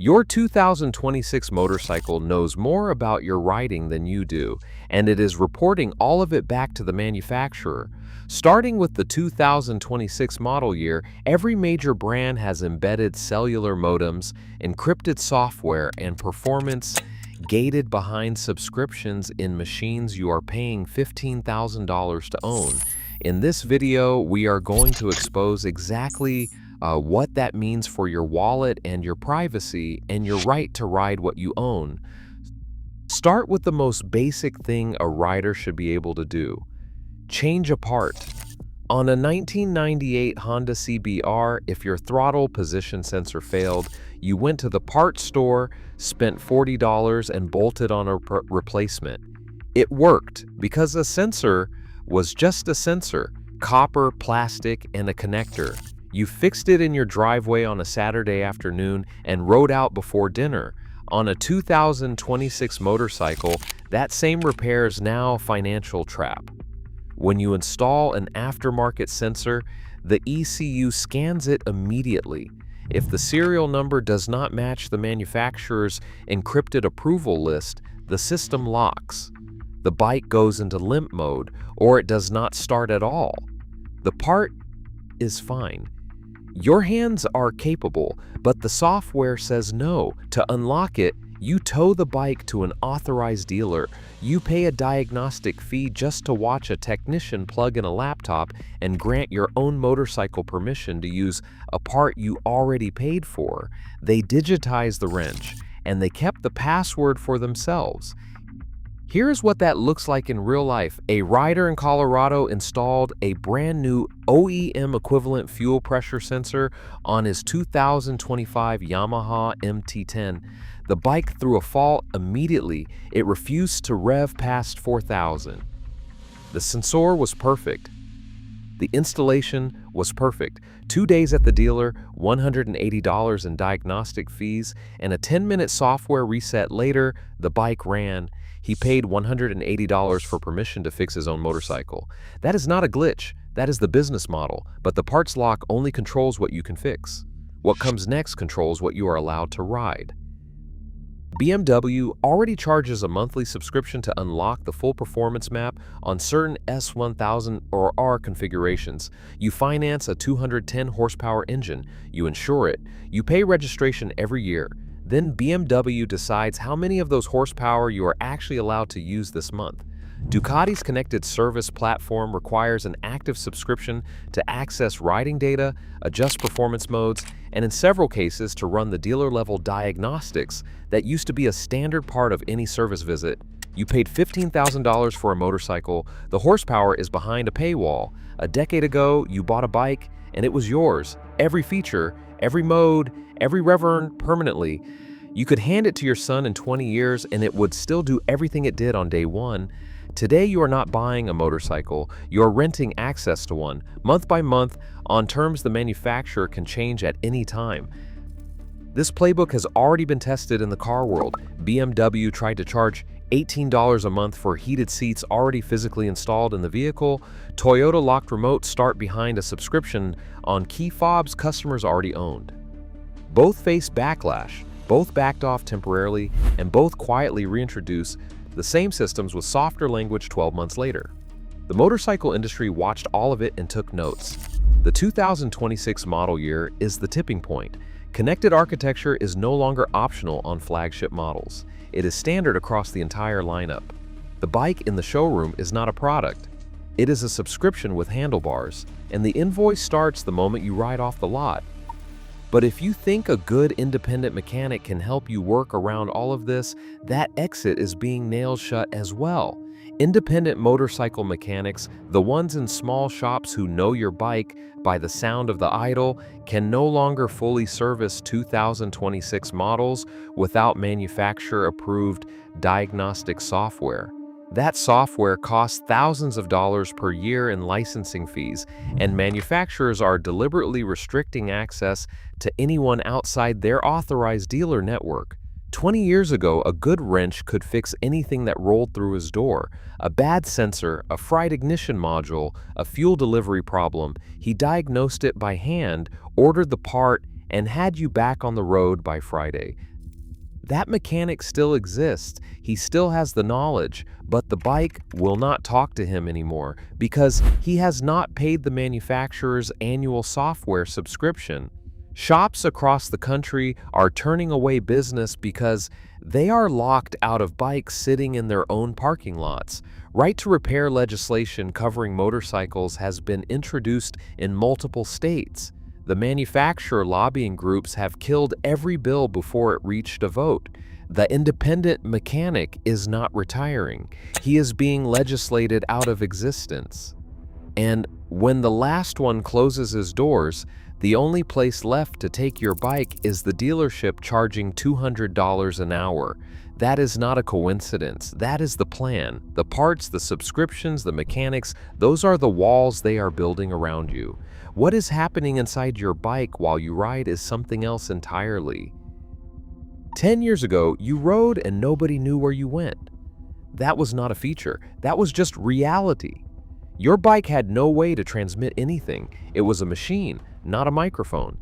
Your 2026 motorcycle knows more about your riding than you do, and it is reporting all of it back to the manufacturer. Starting with the 2026 model year, every major brand has embedded cellular modems, encrypted software, and performance gated behind subscriptions in machines you are paying $15,000 to own. In this video, we are going to expose exactly what that means for your wallet and your privacy and your right to ride what you own. Start with the most basic thing a rider should be able to do. Change a part. On a 1998 Honda CBR, if your throttle position sensor failed, you went to the parts store, spent $40 and bolted on a replacement. It worked because a sensor was just a sensor, copper, plastic, and a connector. You fixed it in your driveway on a Saturday afternoon and rode out before dinner. On a 2026 motorcycle, that same repair is now a financial trap. When you install an aftermarket sensor, the ECU scans it immediately. If the serial number does not match the manufacturer's encrypted approval list, the system locks. The bike goes into limp mode, or it does not start at all. The part is fine. Your hands are capable, but the software says no. To unlock it, you tow the bike to an authorized dealer. You pay a diagnostic fee just to watch a technician plug in a laptop and grant your own motorcycle permission to use a part you already paid for. They digitized the wrench, and they kept the password for themselves. Here's what that looks like in real life. A rider in Colorado installed a brand new OEM equivalent fuel pressure sensor on his 2025 Yamaha MT-10. The bike threw a fault immediately. It refused to rev past 4,000. The sensor was perfect. The installation was perfect. 2 days at the dealer, $180 in diagnostic fees, and a 10-minute software reset later, the bike ran. He paid $180 for permission to fix his own motorcycle. That is not a glitch. That is the business model, but the parts lock only controls what you can fix. What comes next controls what you are allowed to ride. BMW already charges a monthly subscription to unlock the full performance map on certain S1000 or R configurations. You finance a 210 horsepower engine, you insure it, you pay registration every year. Then BMW decides how many of those horsepower you are actually allowed to use this month. Ducati's connected service platform requires an active subscription to access riding data, adjust performance modes, and in several cases to run the dealer-level diagnostics that used to be a standard part of any service visit. You paid $15,000 for a motorcycle. The horsepower is behind a paywall. A decade ago, you bought a bike, and it was yours. Every feature, every mode, every rev earned permanently. You could hand it to your son in 20 years, and it would still do everything it did on day one. Today, you are not buying a motorcycle, you are renting access to one, month by month, on terms the manufacturer can change at any time. This playbook has already been tested in the car world. BMW tried to charge $18 a month for heated seats already physically installed in the vehicle. Toyota locked remote start behind a subscription on key fobs customers already owned. Both faced backlash, both backed off temporarily, and both quietly reintroduced the same systems with softer language 12 months later. The motorcycle industry watched all of it and took notes. The 2026 model year is the tipping point. Connected architecture is no longer optional on flagship models. It is standard across the entire lineup. The bike in the showroom is not a product. It is a subscription with handlebars, and the invoice starts the moment you ride off the lot. But if you think a good independent mechanic can help you work around all of this, that exit is being nailed shut as well. Independent motorcycle mechanics, the ones in small shops who know your bike by the sound of the idle, can no longer fully service 2026 models without manufacturer-approved diagnostic software. That software costs thousands of dollars per year in licensing fees, and manufacturers are deliberately restricting access to anyone outside their authorized dealer network. 20 years ago, a good wrench could fix anything that rolled through his door. A bad sensor, a fried ignition module, a fuel delivery problem. He diagnosed it by hand, ordered the part, and had you back on the road by Friday. That mechanic still exists. He still has the knowledge, but the bike will not talk to him anymore because he has not paid the manufacturer's annual software subscription. Shops across the country are turning away business because they are locked out of bikes sitting in their own parking lots. Right to repair legislation covering motorcycles has been introduced in multiple states. The manufacturer lobbying groups have killed every bill before it reached a vote. The independent mechanic is not retiring. He is being legislated out of existence. And when the last one closes his doors, the only place left to take your bike is the dealership charging $200 an hour. That is not a coincidence. That is the plan. The parts, the subscriptions, the mechanics, those are the walls they are building around you. What is happening inside your bike while you ride is something else entirely. 10 years ago, you rode and nobody knew where you went. That was not a feature. That was just reality. Your bike had no way to transmit anything. It was a machine, not a microphone.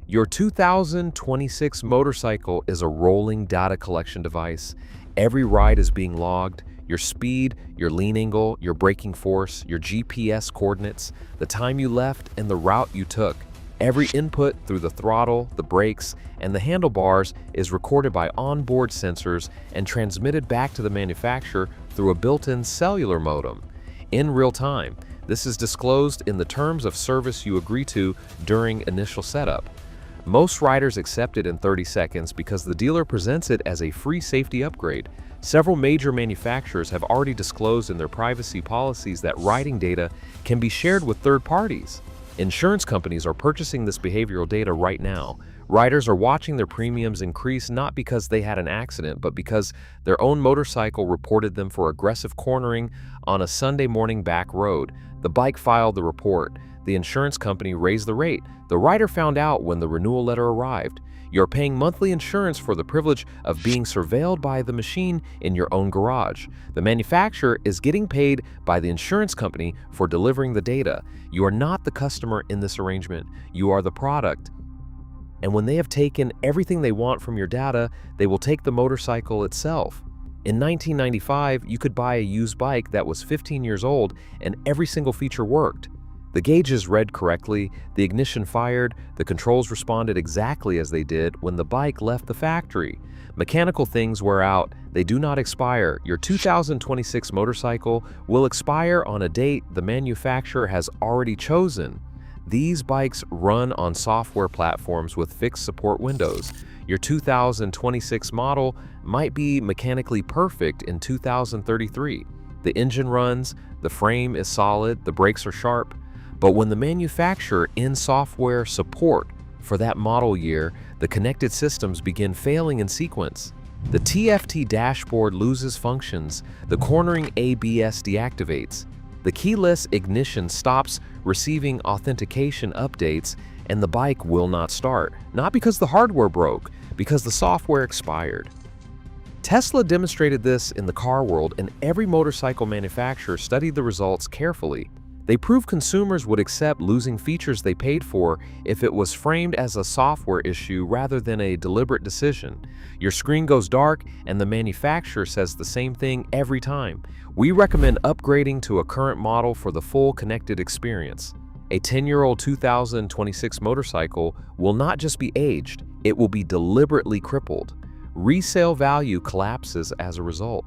Your 2026 motorcycle is a rolling data collection device. Every ride is being logged. Your speed, your lean angle, your braking force, your GPS coordinates, the time you left, and the route you took. Every input through the throttle, the brakes, and the handlebars is recorded by onboard sensors and transmitted back to the manufacturer through a built-in cellular modem. In real time, this is disclosed in the terms of service you agree to during initial setup. Most riders accept it in 30 seconds because the dealer presents it as a free safety upgrade. Several major manufacturers have already disclosed in their privacy policies that riding data can be shared with third parties. Insurance companies are purchasing this behavioral data right now. Riders are watching their premiums increase not because they had an accident, but because their own motorcycle reported them for aggressive cornering on a Sunday morning back road. The bike filed the report. The insurance company raised the rate. The rider found out when the renewal letter arrived. You're paying monthly insurance for the privilege of being surveilled by the machine in your own garage. The manufacturer is getting paid by the insurance company for delivering the data. You are not the customer in this arrangement. You are the product. And when they have taken everything they want from your data, they will take the motorcycle itself. In 1995, you could buy a used bike that was 15 years old and every single feature worked. The gauges read correctly, the ignition fired, the controls responded exactly as they did when the bike left the factory. Mechanical things wear out, they do not expire. Your 2026 motorcycle will expire on a date the manufacturer has already chosen. These bikes run on software platforms with fixed support windows. Your 2026 model might be mechanically perfect in 2033. The engine runs, the frame is solid, the brakes are sharp. But when the manufacturer ends software support for that model year, the connected systems begin failing in sequence. The TFT dashboard loses functions, the cornering ABS deactivates, the keyless ignition stops receiving authentication updates, and the bike will not start. Not because the hardware broke, because the software expired. Tesla demonstrated this in the car world, and every motorcycle manufacturer studied the results carefully. They proved consumers would accept losing features they paid for if it was framed as a software issue rather than a deliberate decision. Your screen goes dark, and the manufacturer says the same thing every time. We recommend upgrading to a current model for the full connected experience. A 10-year-old 2026 motorcycle will not just be aged, it will be deliberately crippled. Resale value collapses as a result.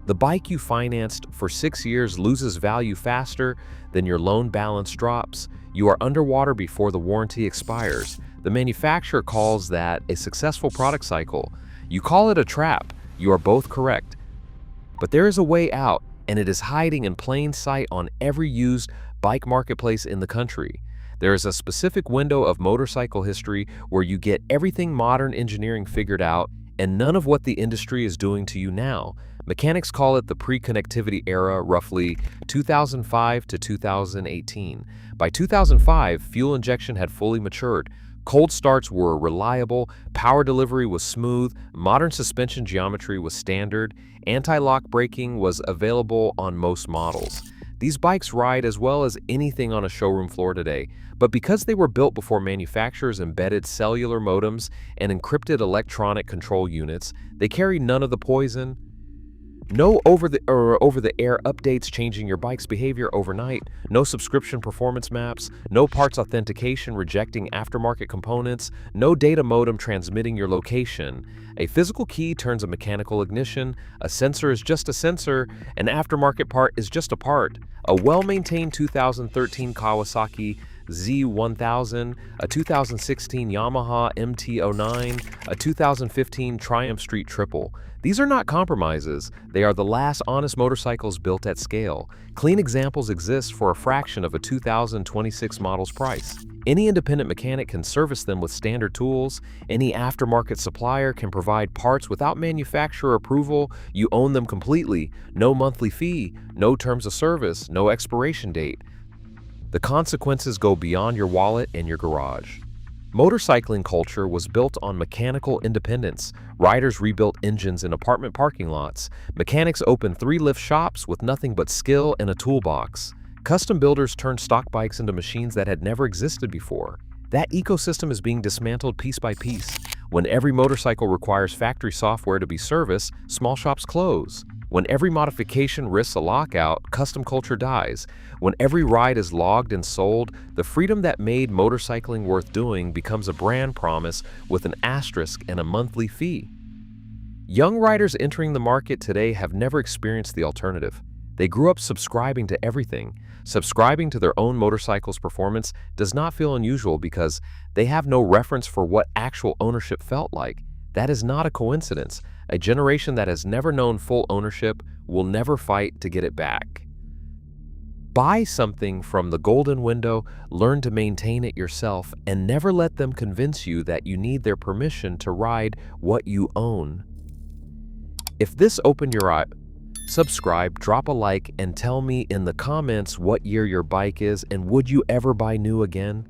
The bike you financed for 6 years loses value faster than your loan balance drops. You are underwater before the warranty expires. The manufacturer calls that a successful product cycle. You call it a trap. You are both correct. But there is a way out, and it is hiding in plain sight on every used bike marketplace in the country. There is a specific window of motorcycle history where you get everything modern engineering figured out and none of what the industry is doing to you now. Mechanics call it the pre-connectivity era, roughly 2005 to 2018. By 2005, fuel injection had fully matured. Cold starts were reliable, power delivery was smooth, modern suspension geometry was standard, anti-lock braking was available on most models. These bikes ride as well as anything on a showroom floor today, but because they were built before manufacturers embedded cellular modems and encrypted electronic control units, they carry none of the poison. No over-the-air updates changing your bike's behavior overnight, no subscription performance maps, no parts authentication rejecting aftermarket components, no data modem transmitting your location. A physical key turns a mechanical ignition, a sensor is just a sensor, an aftermarket part is just a part. A well-maintained 2013 Kawasaki Z1000, a 2016 Yamaha MT-09, a 2015 Triumph Street Triple. These are not compromises, they are the last honest motorcycles built at scale. Clean examples exist for a fraction of a 2026 model's price. Any independent mechanic can service them with standard tools. Any aftermarket supplier can provide parts without manufacturer approval. You own them completely. No monthly fee, no terms of service, no expiration date. The consequences go beyond your wallet and your garage. Motorcycling culture was built on mechanical independence. Riders rebuilt engines in apartment parking lots. Mechanics opened 3 lift shops with nothing but skill and a toolbox. Custom builders turned stock bikes into machines that had never existed before. That ecosystem is being dismantled piece by piece. When every motorcycle requires factory software to be serviced, small shops close. When every modification risks a lockout, custom culture dies. When every ride is logged and sold, the freedom that made motorcycling worth doing becomes a brand promise with an asterisk and a monthly fee. Young riders entering the market today have never experienced the alternative. They grew up subscribing to everything. Subscribing to their own motorcycle's performance does not feel unusual because they have no reference for what actual ownership felt like. That is not a coincidence. A generation that has never known full ownership will never fight to get it back. Buy something from the golden window, learn to maintain it yourself, and never let them convince you that you need their permission to ride what you own. If this opened your eye, subscribe, drop a like, and tell me in the comments what year your bike is and would you ever buy new again?